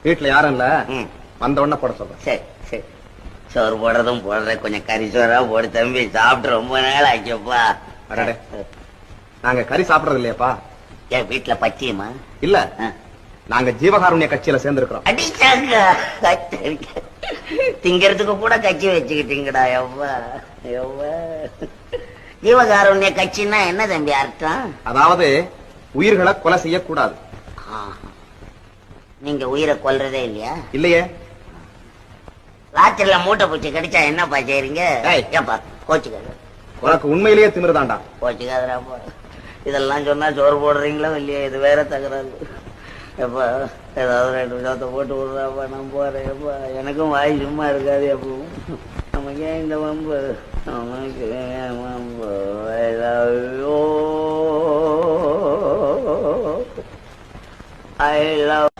வீட்டுல யாரும் இல்ல, வந்த உடனே போட சொல்றேன். சரி சரி, சோறு போடுறதும் போடுறேன், கொஞ்சம் கறி சோறா போடு தம்பி, சாப்பிட்டு ரொம்ப நாள் ஆச்சுப்பா. நாங்க கறி சாப்பிடறது இல்லையாப்பா? என் வீட்டுல பச்சியமா இல்ல, நாங்க ஜீவகாருண்ய கட்சியில சேர்ந்திருக்கிறோம். அடிச்சாங்க திங்கிறதுக்கு கூட கட்சி வச்சுக்கிட்டீங்கடா. எவ்வா எவ்வா, ஜீவகாருண்ய கட்சின்னா என்ன தம்பி அர்த்தம்? அதாவது உயிர்களை கொலை செய்யக்கூடாது. நீங்க உயிரை கொல்றதே இல்லையா? இல்லையே. ராத்திரில மூட்டை பூச்சி கடிச்சா என்னப்பா செய்றீங்க? ஏப்பா கோச்சுக்காத, உனக்கு உண்மையிலேயே திமிருதாண்டா. கோச்சுக்காதரா, இதெல்லாம் சொன்னா சோறு போடுறீங்களோ இல்லையா? இது வேற தகராறு. எப்பா ஏதாவது 2 விஷயத்தை போட்டு விடுறாப்பா, நான் போறேன். எப்பா எனக்கும் வாய் சும்மா இருக்காது. எப்பவும் நமக்கு ஏன் இந்த வம்பு, நமக்கு ஏன் வம்பு? I love you, I love